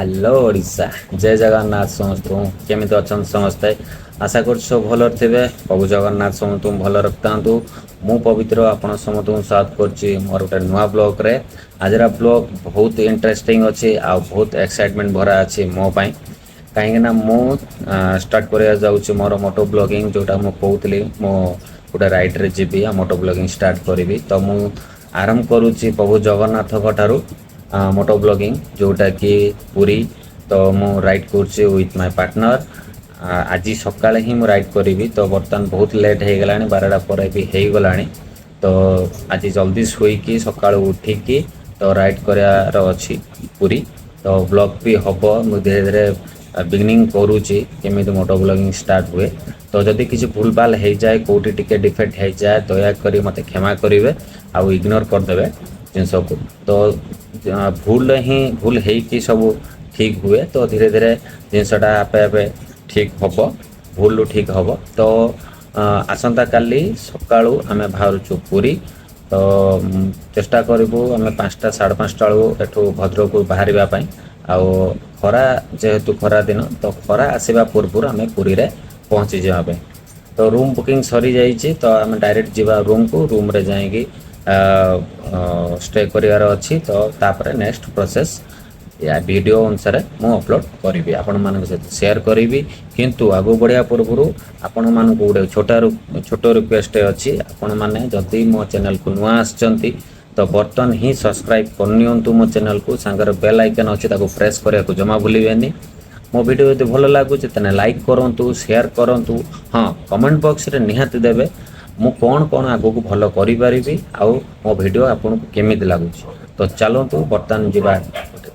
Hello Odisha जय जगन्नाथ समस्त केमी अच्छा समस्ते आशा कर भल थे प्रभु जगन्नाथ समस्त भल रखता मु पवित्र आपण समस्त स्वागत कर मोर गोटे नुआ ब्लॉग रे आज ब्लॉग बहुत इंटरेस्टिंग अच्छी आ बहुत एक्साइटमेंट भरा अच्छी मो पाई कहीं मु स्टार्ट कर जाऊँ मोर मोटो ब्लॉगिंग जोटा मु कहूली मो गोटे राइड रे जीवी मोटो ब्लॉगिंग स्टार्ट करी तो मु आरंभ करुच्ची प्रभु जगन्नाथ ठारू मोटो ब्लॉगिंग जोटा कि पूरी तो मु राइड कर विथ माय पार्टनर आज सकाळे ही मु राइड करी तो बर्तमान बहुत लेट हो गला 12टा पर भी हो गला तो आज जल्दी शोईकी सका उठिकी तो राइड करार अच्छी पूरी तो ब्लॉग भी हम मु धीरे धीरे बिगिनिंग करुच्ची केमी मोटो ब्लॉगिंग स्टार्ट हुए तो जदि किसी भूल भाल हो जाए कौटी टिके डिफेक्ट हो जाए दयाकोरी मत क्षमा करेंगे आउ इग्नोर करदे जिनस को तो भूल ही सब ठीक हुए तो धीरे धीरे जिनसटा आपे आपे ठीक हम भूल ठीक हम तो आसंता काली सकाळू आमे बाहरुचु पूरी तो चेष्टा करूँ आम 5टा 5:30 बेलू एठू भद्रक बाहर आउ खरा जेहेतु खरा दिन तो खरा आसवा पूर्व आम पूरी रे पहुँची जावाई तो रूम बुकिंग सरी जाइए तो आम डायरेक्ट जीवा रूम को रूम रे जाएगी स्टे करार अच्छी तो तापर नेक्स्ट प्रोसेस या वीडियो अनुसार मु अपलोड करी आपण मान सहित शेयर करी किंतु आगु बढ़िया पूर्व आपण मान गोटे छोट रिक्वेस्ट अच्छी आपण मैंने जदि मो चैनल को नुआ आसचंती तो बर्तन ही सब्सक्राइब करनियंतु मो चैनल को सांगर बेल आइकन अच्छी ताको प्रेस करिया को जमा भूलिबेनी मो वीडियो यदि भल लगुच तेने लाइक करूँ शेयर करूँ हाँ कमेंट बॉक्स रे निहाती देबे मु कौन कौन आगो को भल करी आउ मो वीडियो आपन को केमिति लगुच तो चलतु बर्तमान जीवा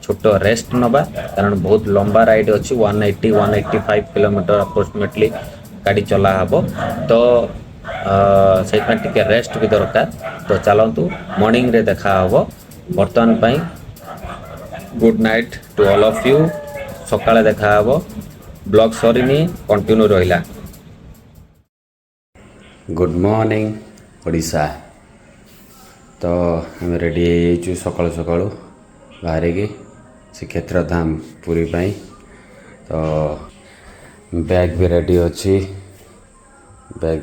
छोट रेस्ट नबा कारण बहुत लंबा राइड अच्छी 180-185 किलोमीटर अप्रोक्सीमेटली गाड़ी चला हबो तो से रेस्ट भी दरकार तो चलतु मॉर्निंग रे देखा हबो बर्तमान पाई good night to all of you सकाळे देखा हबो ब्लॉग सरीनी कंटिन्यू रहिला गुड मॉर्निंग ओडिशा तो आम रेडी सकाळु सकाळु बाहर की श्रीक्षेत्र धाम पूरी पाई तो बैग भी रेडी अच्छी बैग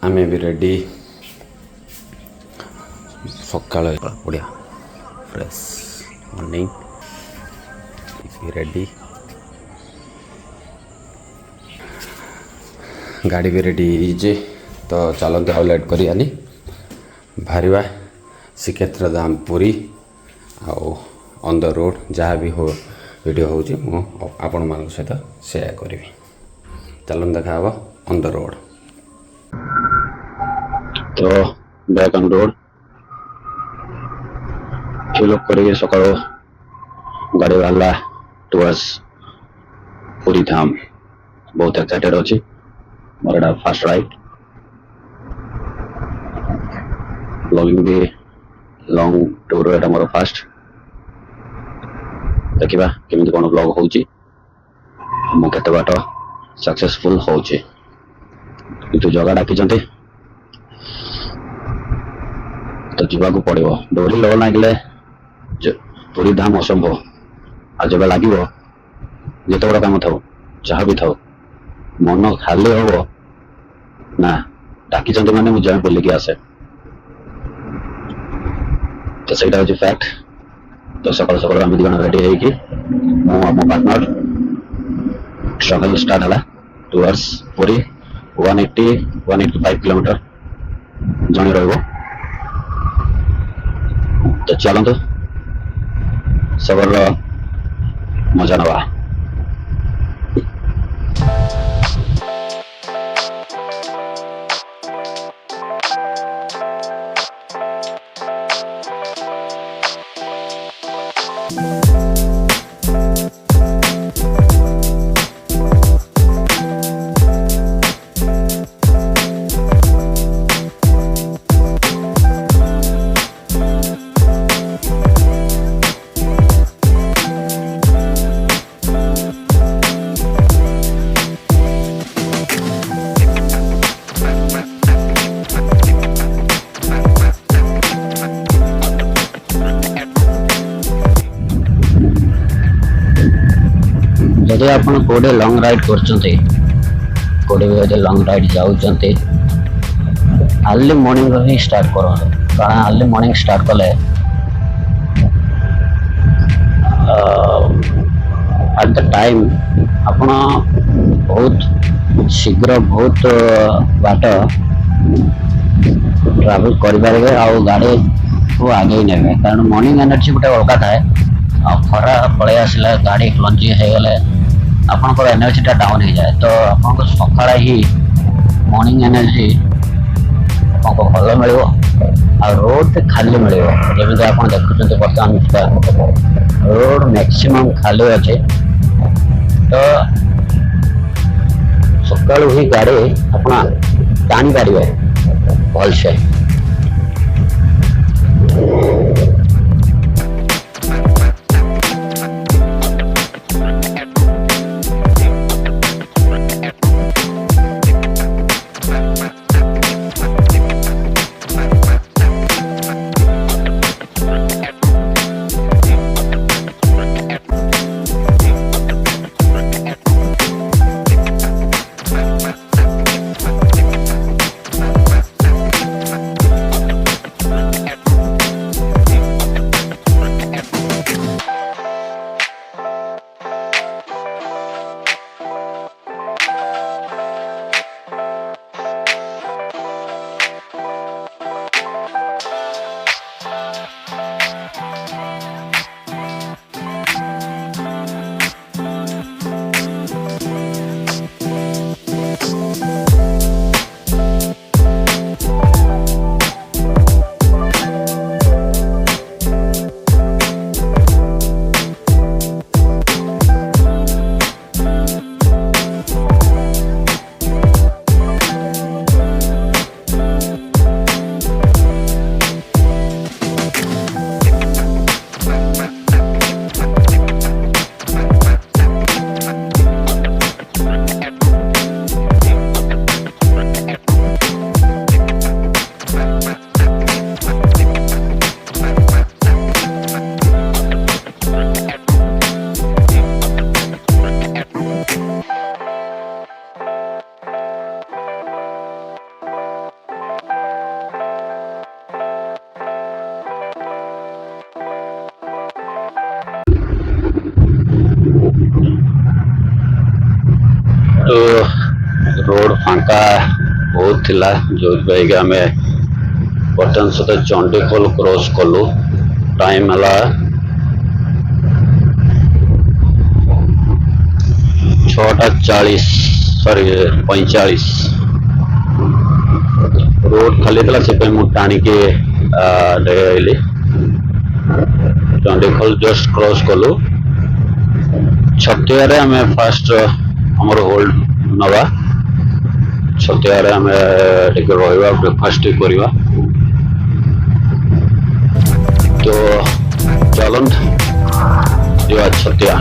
आम भी रेडी सकाळ बढ़िया फ्रेश मॉर्निंग रेडी गाड़ी भी रेडी तो चलते आउ लेट करियानी बाहर श्रीक्षेत्र धाम पूरी आउ ऑन द रोड जहाँ भी हो वीडियो हो आपण मान सहित शेयर करी चलन देखा ऑन द रोड तो बैक ऑन रोड फिल करेंगे सका गाड़ी बाहर टुवर्ड्स पूरी धाम बहुत एक्साइटेड अच्छी मोर एटा फर्स्ट राइड ब्लॉगिंग भी लॉन्ग टूर एटा मोर फर्स्ट देखिबा केमिति कोन ब्लॉग होउची मो केते बाट सक्सेसफुल होउची किंतु जगह डाकी जंते तो जीवा को पड़िबो डोरी लो लागले पूरी धाम असंभव आज जब लगे जिते बड़ा काम थाओ जहाँ भी थाओ मन खाली हम ना डाकी मैंने मुझे बोलिकी आसे तो सहीटा हूँ फैक्ट तो सकाल सकाल आम दिन रेडी होगी मो पार्टनर ट्रावेल स्टार्ट है टुवर्ड्स पूरी 180-185 किलोमीटर जर्नी रही तो चलते सबर मजा नवा ଯଦି ଆପଣ କୋଉଠି ଲଙ୍ଗ ରାଇଡ୍ କରୁଛନ୍ତି, କୋଉଠି ବି ଯଦି ଲଙ୍ଗ ରାଇଡ୍ ଯାଉଛନ୍ତି, अर्ली मॉर्निंग ही स्टार्ट करो। कारण अर्ली मॉर्निंग स्टार्ट कले एट द टाइम आपण बहुत शीघ्र बहुत बाट ट्रावेल करें आउ गाड़ी को आगे ने। कारण मॉर्निंग एनर्जी गोटे अलग थाए खरा पलि आसला गाड़ी लंजी होगले आपंकर एनर्जीटा डाउन हो जाए। तो आपको सका ही मॉर्निंग एनर्जी आपको भल मिल रोड खाली मिल जमी आप देखुं बर्तमान रोड मैक्सिमम खाली अच्छे। तो सका ही गाड़ी अपना टाणी पारे भल से। तो रोड फांका बहुत थिला जो आम बर्तमान सहित चंडीखोल क्रॉस कलु। टाइम है 6:40 सॉरी 45। रोड खाली था से टाणी के आइली चंडीखोल जस्ट क्रॉस कलु। छतिया रे हमें फास्ट हमर होल्ड नवा छतिया रे हमें रहा ब्रेकफास्ट करवा। तो चलन जा छतिया।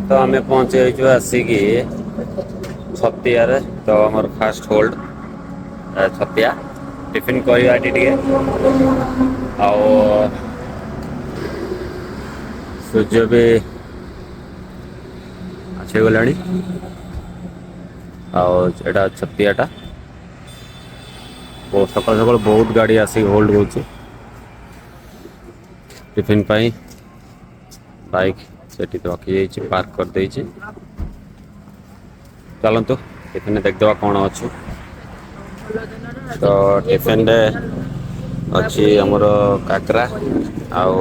तो आम पहुँचे आसिकी छतिया। तो आमर फास्ट होल्ड छतिया टिफिन करवा सूर्य भी आसीगला आटा छतियाटा बहुत सकाल सकाल बहुत गाड़ी आसिक होल्ड हो टिफिन पाई बाइक सेठी तो रखी पार्क कर दे। चलतु टिफिन देखदेवा कौन अच्छु तो टिफिन रे अच्छी हमर काकरा आउ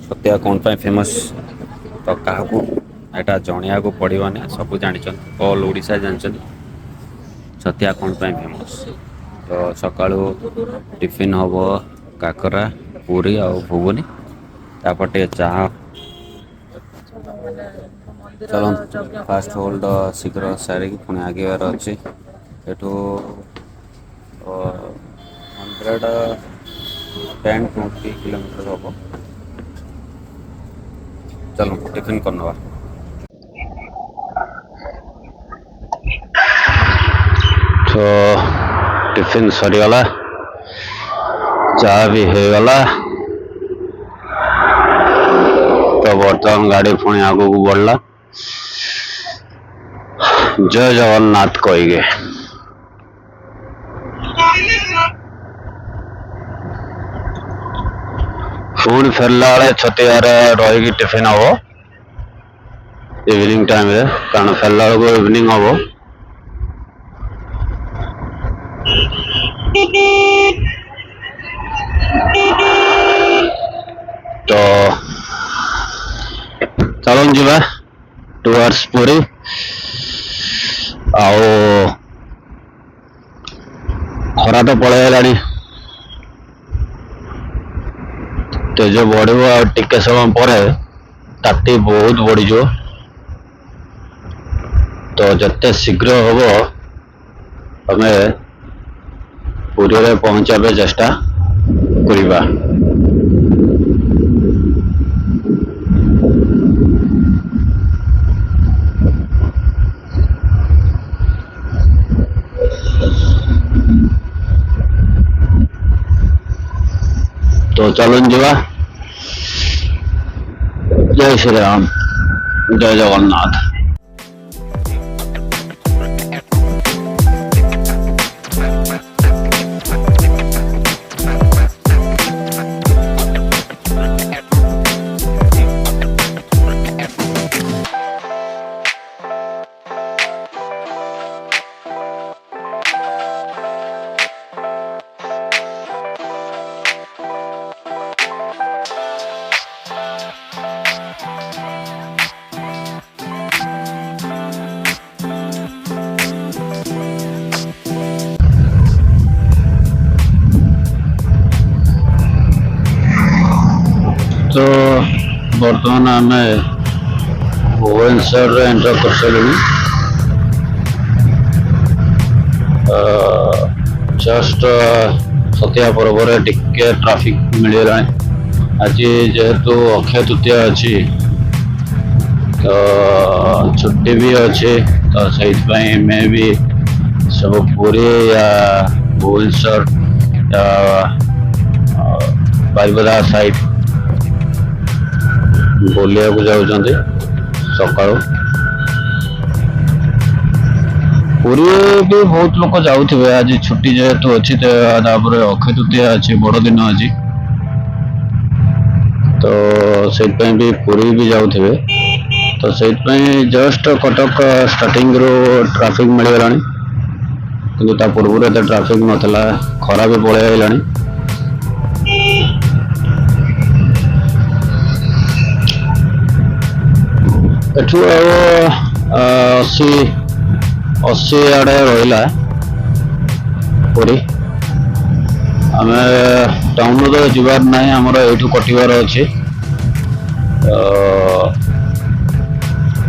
छतिया कौन पे फेमस तो काहाकू एटा जणिया को पड़िबने सब जानिछन ऑल ओडिशा जानछन छतिया कौन पे फेमस तो सकाळू टिफिन हबो काकरा पूरी आउ घुगुनी तापटे चाहा चलो फास्ट होल्ड शीघ्र सारी पुणी आगे अच्छे एठू 110-20 किलोमीटर हम चलो टिफिन करनवा तो टिफिन सरीगला चाह भी होगला तो बर्तमान गाड़ी पुणी आगू को बढ़ला जय जगन्नाथ कहिगे पुणी फेरला बेले छतियार रही टिफिन हम इवनिंग टाइम रे कारण फेरला बेलू इवनिंग हम तो चलन जीवा टुवर्ड्स पुरी आओ खरा तो पलैलानी तेज बढ़ो टिके समय पर ताती बहुत बढ़ीज तो जिते शीघ्र हम हमें पुरी रे पहुंचाबे चेष्टा करिबा तो चलन जीवा जय श्री राम जय जगन्नाथ तो बर्तमान आम भुवनेश्वर एंटर कर सारे जस्ट छतिया पर्व टिके ट्राफिक मिलगला आज जेहेतु अक्षय तृतीया अच्छी तो छुट्टी भी अच्छी तो से मैं भी सब पुरी या भुवनेश्वर या बारिपदा साइड बुलिया को जाऊँगी सका पुरी भी बहुत लोग जाऊे आज छुट्टी जेहेतु अच्छी अक्षय तृतीया अच्छी बड़ दिन अच्छी तो से भी पुरी भी जाऊे तो से जस्ट कटक स्टार्टिंग रो ट्राफिक मिलगला कि पूर्व एत ट्राफिक नाला खरा भी पलैला एठू 80 आड़े रहा पुरी आम टाउन तो जीवार ना आमर यू कटार अच्छे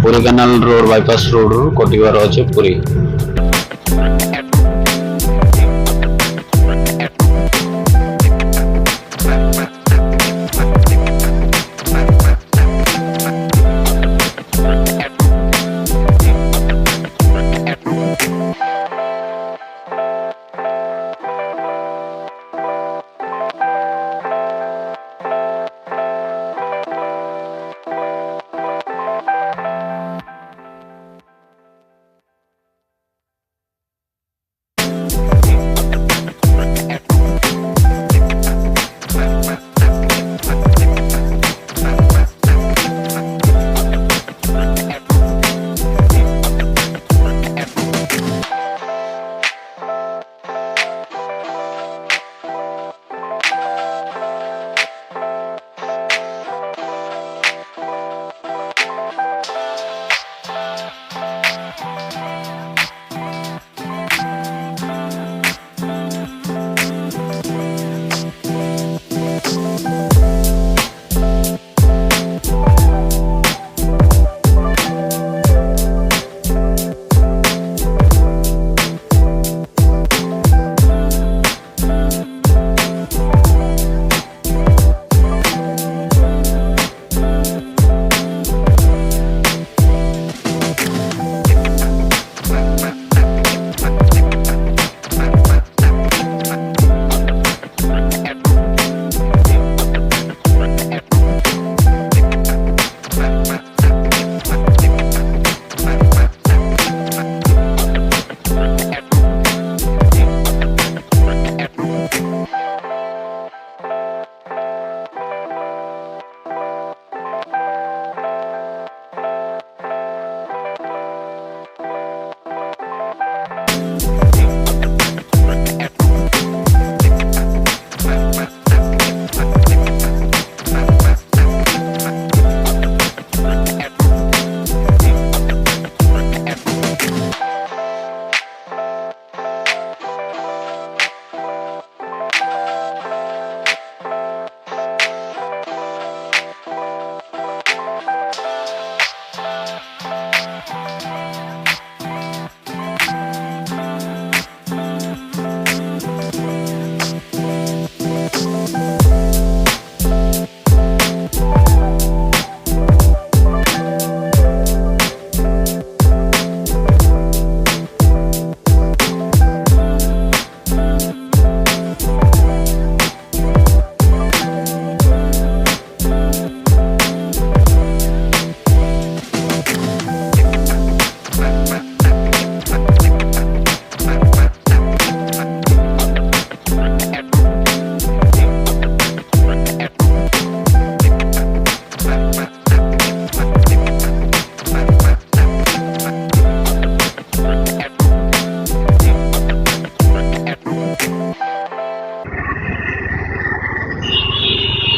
Puri canal road bypass road रू कटार अच्छे पुरी।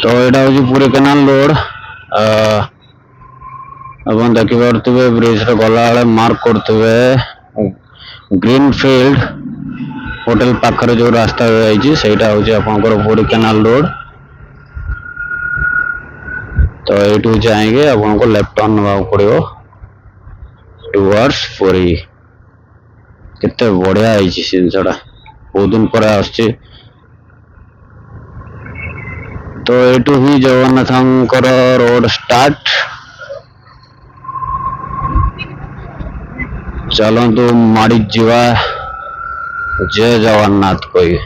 तो यहाँ हूँ पुरी केनाल रोड अपन देखिपे ब्रिज रे गला बेले मार्क करते ग्रीन फील्ड होटल पाखरे जो रास्ता जाइए ସେଇଟା हूँ आपंकर पुरी केनाल रोड। तो ये जाएंगे आपको लेफ्ट टर्न ना पड़ो टुवर्ड्स पुरी। केते बढ़िया है जिनसा बहुत दिन पर आसची। तो ये ही जगन्नाथंकर रोड स्टार्ट। चलतु माड़ी जीवा जय जगन्नाथ कोई।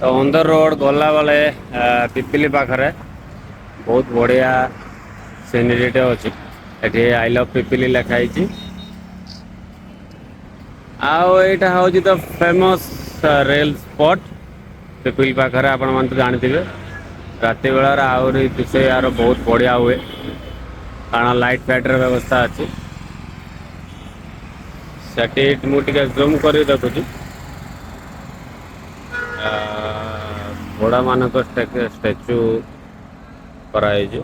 तो ऑन द रोड गला बेले पिपिली पाखरे बहुत बढ़िया सीनरीटे अच्छी। ये आई लव पिपिली लिखाई। आईटा हूँ तो फेमस रेल स्पॉट पिपिली पाखरे। आपण मैंने तो जानते राति बेलार आहरी दृश्य यार बहुत बढ़िया हुए कारण लाइट फाइटर व्यवस्था अच्छी। सेठी मुझे जूम कर देखुची घोड़ा मानक स्टैचू कराई।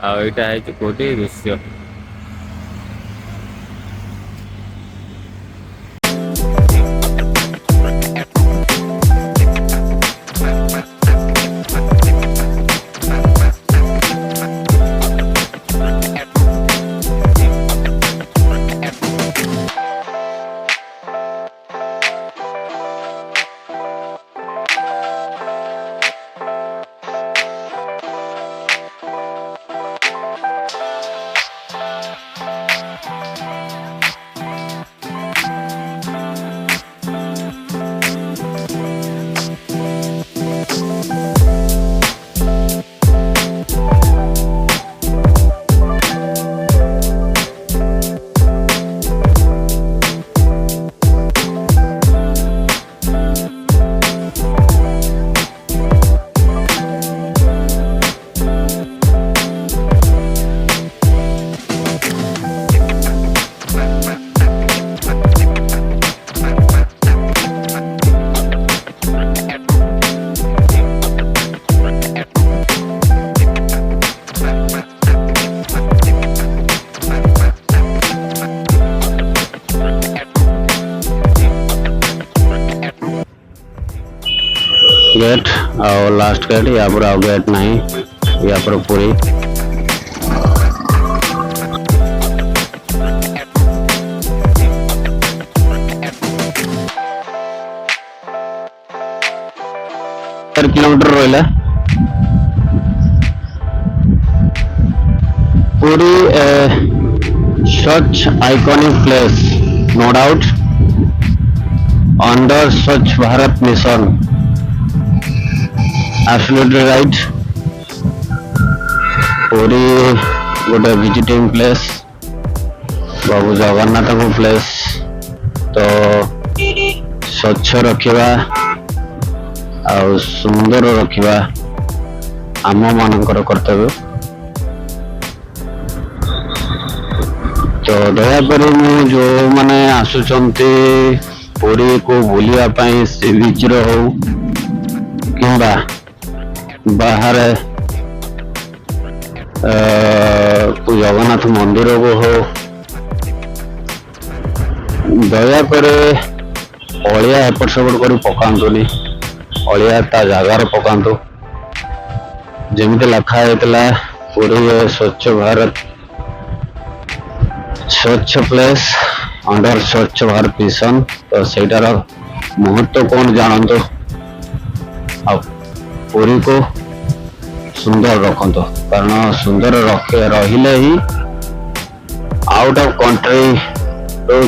आईटा है कोटी दृश्य। गेट और लास्ट गेट यहाँ पर आओ गेट नहीं यहाँ पर पूरी किलोमीटर रहा पूरी such iconic place no doubt under Swachh Bharat mission absolutely right पूरी गोटे विजिटिंग प्लेस बाबू जगन्नाथ को प्लेस तो स्वच्छ रखा ଆଉ ସୁନ୍ଦର ରଖିବା ଆମ ମାନଙ୍କର କର୍ତ୍ତବ୍ୟ। ତ ଦୟାକରି ମୁଁ ଯୋଉମାନେ ଆସୁଛନ୍ତି ପୁରୀକୁ ବୁଲିବା ପାଇଁ ସି ବିଚ୍ ର ହଉ କିମ୍ବା ବାହାରେ ଜଗନ୍ନାଥ ମନ୍ଦିରକୁ ହଉ, ଦୟାକରି ଅଳିଆ ଏପଟ ସେପଟ କରି ପକାନ୍ତୁନି। ଅଳିଆ ତା ଜାଗାରେ ପକାନ୍ତୁ। ଯେମିତି ଲେଖା ହେଇଥିଲା ପୁରୀରେ ସ୍ୱଚ୍ଛ ଭାରତ, ସ୍ୱଚ୍ଛ ପ୍ଲେସ୍ ଅଣ୍ଡର ସ୍ୱଚ୍ଛ ଭାରତ ମିଶନ। ତ ସେଇଟାର ମହତ୍ଵ କଣ ଜାଣନ୍ତୁ, ଆଉ ପୁରୀକୁ ସୁନ୍ଦର ରଖନ୍ତୁ। କାରଣ ସୁନ୍ଦର ରହିଲେ ହିଁ ଆଉଟ ଅଫ୍ କଣ୍ଟ୍ରି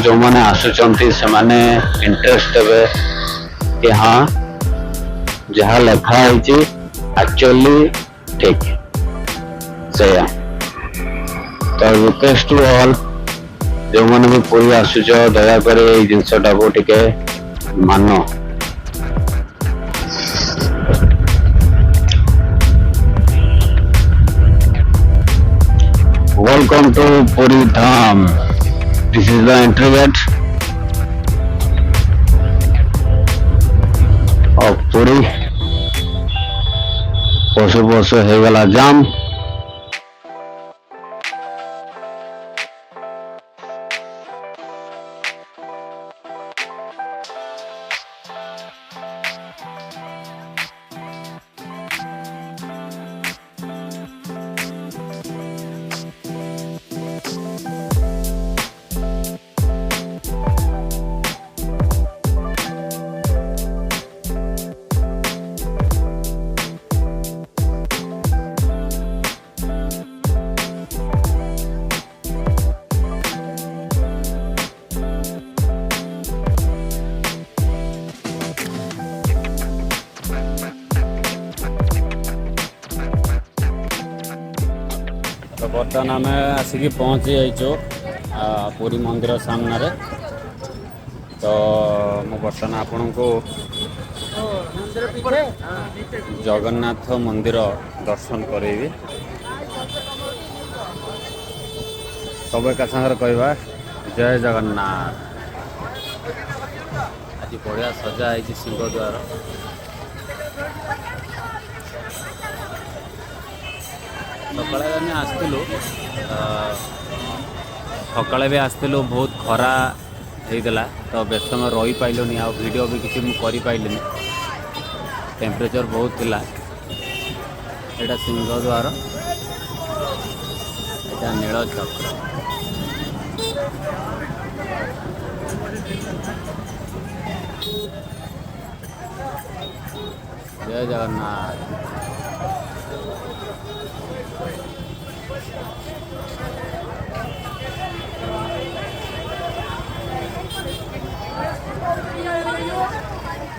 ଯୋଉମାନେ ଆସୁଛନ୍ତି ସେମାନେ ଇଣ୍ଟରେଷ୍ଟ ଦେବେ କି ହଁ ଯାହା ଲେଖା ହେଇଛି ଆକ୍ଚୁଆଲି ଠିକ ସେଇଆ। ତ ରିକ୍ୱେଷ୍ଟ ଟୁ ଅଲ୍, ଯୋଉମାନେ ବି ପୁରୀ ଆସୁଛ ଦୟାକରି ଏଇ ଜିନିଷଟାକୁ ଟିକେ ମାନ। Welcome to Puri Dham. This is the entry gate of Puri. ପଶୁ ହେଇଗଲା ଜାମ୍। तो बर्तमान आम आसिक पहुँची जाइचु पुरी मंदिर सामने। तो मु बर्तमान आपण को जगन्नाथ मंदिर दर्शन करेबी। सब एक सागर कहवा जय जगन्नाथ। आज बढ़िया सजा है सिंह द्वार। सकाଳେ ଆମେ ଆସିଥିଲୁ, ସକାଳେ ବି ଆସିଥିଲୁ, ବହୁତ ଖରା ହେଇଥିଲା ତ ବେଶ ସମୟ ରହିପାରିଲୁନି, ଆଉ ଭିଡ଼ିଓ ବି କିଛି ମୁଁ କରିପାରିଲିନି, ଟେମ୍ପରେଚର ବହୁତ ଥିଲା। ଏଇଟା ସିଂହ ଦ୍ୱାର, ଏଇଟା ନୀଳଚକ୍ର। जय जगन्नाथ।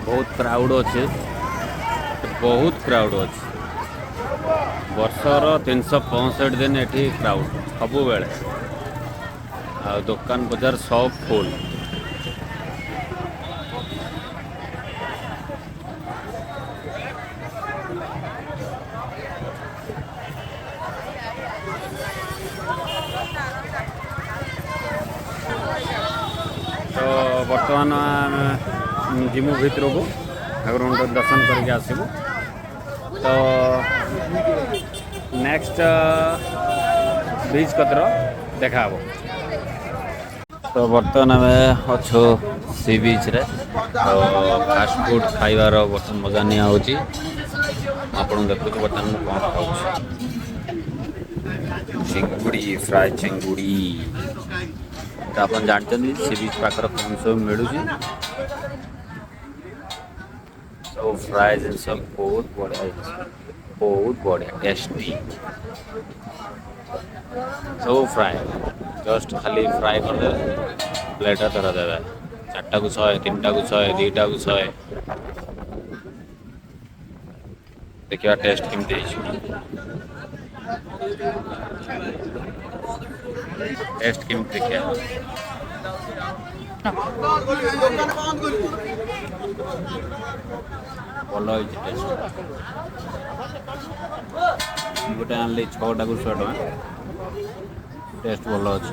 बहुत क्राउड अच्छे, बहुत क्राउड अच्छे। वर्षर 365 दिन एठी क्राउड सबु बेले, आ दुकान बजार सब फुल। तो बर्तमान जिमु भितर को ठाकुर दर्शन करके आसबू। तो नेक्स्ट बीच कतर देखा। तो बर्तमान आम अच्छु सी बीच रे। तो फास्ट फूड खाइबार बर्तमान मजा नहीं आउची। आपन देखु बर्तमान मु कौन खाऊँ, चिंगुड़ी, फ्राए चिंगुड़ी। तो आप जानते सी बीच पाखर कौन सब मिलूँ। तो फ्राए जिनस बहुत बढ़िया, बहुत बढ़िया टेस्टी। सब फ्राए जस्ट खाली फ्राए करदे, प्लेट धर देवे। 4टा को 100, 3टा को 100, 2टा को 100। देखिए टेस्ट केमती टेस्ट केमती देखिए। ଭଲ ହେଇଛି ଟେଷ୍ଟ। ଗୋଟେ ଆଣିଲି 6ଟାକୁ 100 ଟଙ୍କା। ଟେଷ୍ଟ ଭଲ ଅଛି।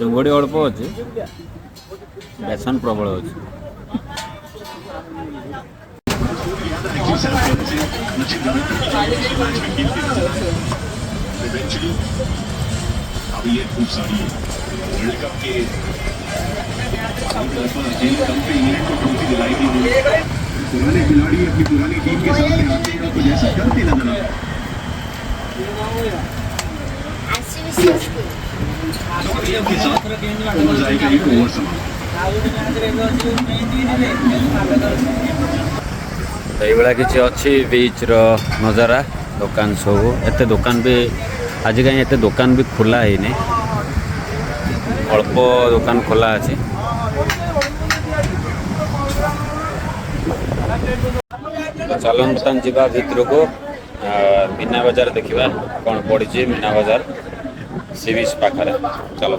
ଚିଙ୍ଗୁଡ଼ି ଅଳ୍ପ ଅଛି, ବେସନ ପ୍ରବଳ ଅଛି। अब ये खूब सारी वर्ल्ड कप के इंग्लैंड को ट्रॉफी दिलाई थी। पुराने खिलाड़ी अपनी पुरानी टीम के सामने आते हैं तो जैसा करते नजर आते के साथ हो जाएगा एक ओवर समाप्त। এইଭଳିଆ କିଛି ଅଛି ବିଚ୍ର ନଜାରା। ଦୋକାନ ସବୁ ଏତେ ଦୋକାନ ବି ଆଜି କାହିଁ ଏତେ ଦୋକାନ ବି ଖୋଲା ହେଇନି, ଅଳ୍ପ ଦୋକାନ ଖୋଲା ଅଛି। ଚାଲନ୍ତୁ ବର୍ତ୍ତମାନ ଯିବା ଭିତରକୁ, ମୀନା ବଜାର ଦେଖିବା କ'ଣ ପଡ଼ିଛି। ମୀନା ବଜାର ସି ବିଚ୍ ପାଖରେ, ଚାଲ।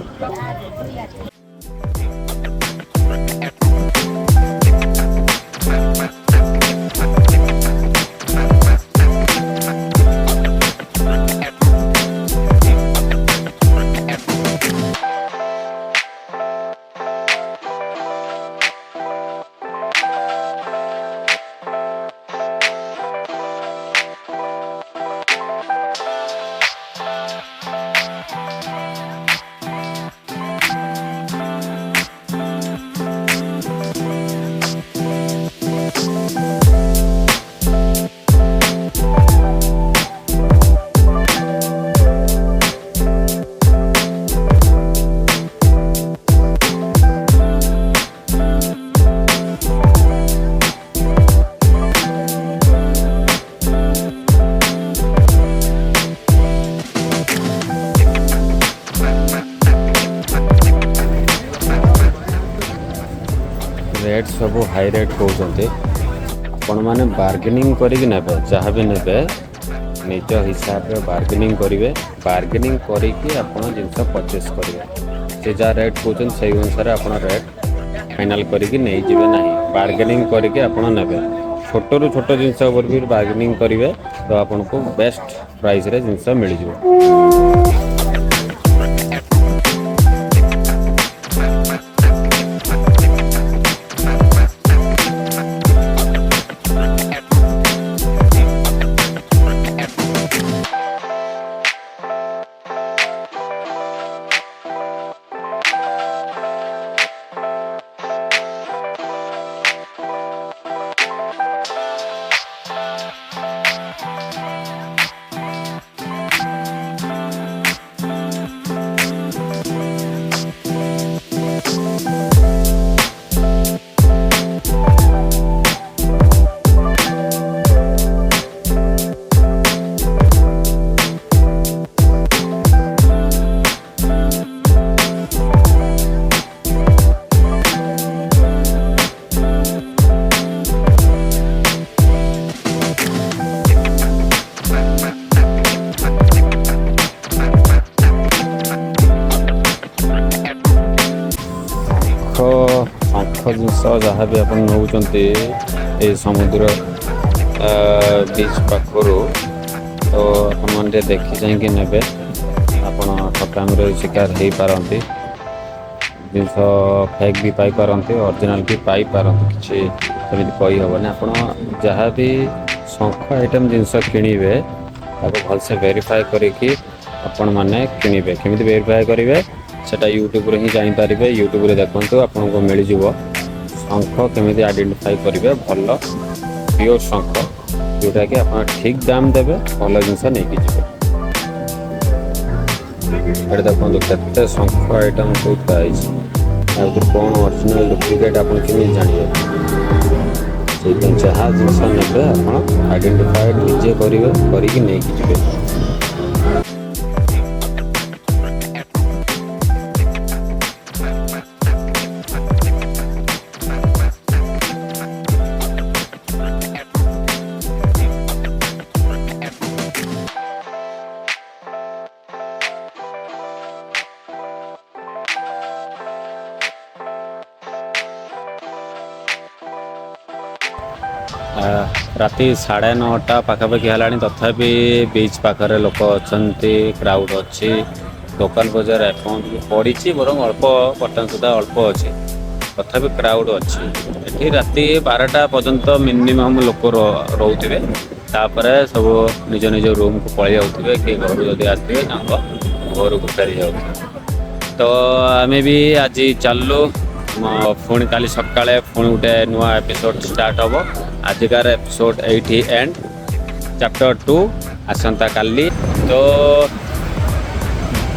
रेट सब हाई रेट कहते आपण मैंने बार्गेनिंग करके नेबे, जहाँ भी नेबे निज हिसाब से बार्गेनिंग करेंगे। बार्गेनिंग करके आप जिनस परचेस करेंगे, से जहाँ रेट कहते से अनुसार आप रेट फाइनाल करके नहीं जीवे ना। बार्गेनिंग करके आप नेबे, छोट रु छोट जिनस भी बार्गेनिंग करेंगे तो आपको बेस्ट प्राइस रे जिनस मिल जाए। जिनस जहाँ भी आप नौ समुद्र बीच पाखर तो आपने देखी चाहिए ने आप ठकाम शिकार हो पारती जिनस फेक भी पाइपारती ओरिजिनल भी पाइपारती किसी सेमती कहीहबनी। आप जहाँ भी शंख आइटम जिनस किणवे भलसे वेरीफाए करके आपण मैंने किणवे। केमी वेरीफाए करेंगे सेटा यूट्यूब रे ही जापर, यूट्यूब रे देखो आपको मिल जाव शंख केमी आइडेंटिफाई करेंगे भल प्योर शंख जोटा कि आप ठीक दाम देवे भल जिनस नहीं जी। देखो केते शंख आइटम सब थी कौन ओरिजिनल डुप्लिकेट आप जानवे। जहाँ जिनस ने आप आइडेंटिफाइड निजे करेंगे करके नहीं जी। ରାତି 9:30 ପାଖାପାଖି ହେଲାଣି, ତଥାପି ବିଚ୍ ପାଖରେ ଲୋକ ଅଛନ୍ତି, କ୍ରାଉଡ୍ ଅଛି। ଦୋକାନ ବଜାର ଏପର୍ଯ୍ୟନ୍ତ ବି ପଡ଼ିଛି, ବରଂ ଅଳ୍ପ ବର୍ତ୍ତମାନ ସୁଦ୍ଧା ଅଳ୍ପ ଅଛି, ତଥାପି କ୍ରାଉଡ୍ ଅଛି। ଏଠି ରାତି 12ଟା ପର୍ଯ୍ୟନ୍ତ ମିନିମମ୍ ଲୋକ ରହୁଥିବେ, ତାପରେ ସବୁ ନିଜ ନିଜ ରୁମ୍କୁ ପଳେଇ ଯାଉଥିବେ, କି ଘରକୁ ଯଦି ଆସିଥିବେ ତାଙ୍କ ଘରକୁ ଫେରି ଯାଉଥିବେ। ତ ଆମେ ବି ଆଜି ଚାଲିଲୁ, ପୁଣି କାଲି ସକାଳେ ପୁଣି ଗୋଟେ ନୂଆ ଏପିସୋଡ଼ ଷ୍ଟାର୍ଟ ହେବ। ଆଜିକାର ଏପିସୋଡ଼ ଏଇଠି ଏଣ୍ଡ, ଚାପ୍ଟର 2 ଆସନ୍ତା କାଲି। ତ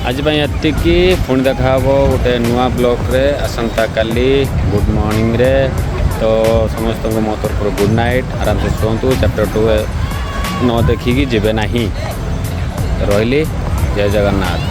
ଆଜି ପାଇଁ ଏତିକି, ପୁଣି ଦେଖା ହେବ ଗୋଟେ ନୂଆ ବ୍ଲଗ୍ରେ ଆସନ୍ତା କାଲି ଗୁଡ଼୍ ମର୍ଣ୍ଣିଂରେ। ତ ସମସ୍ତଙ୍କୁ ମୋ ତରଫରୁ ଗୁଡ଼୍ ନାଇଟ୍, ଆରାମସେ ଶୁଅନ୍ତୁ, ଚାପ୍ଟର 2 ନ ଦେଖିକି ଯିବେ ନାହିଁ। ରହିଲି, ଜୟ ଜଗନ୍ନାଥ।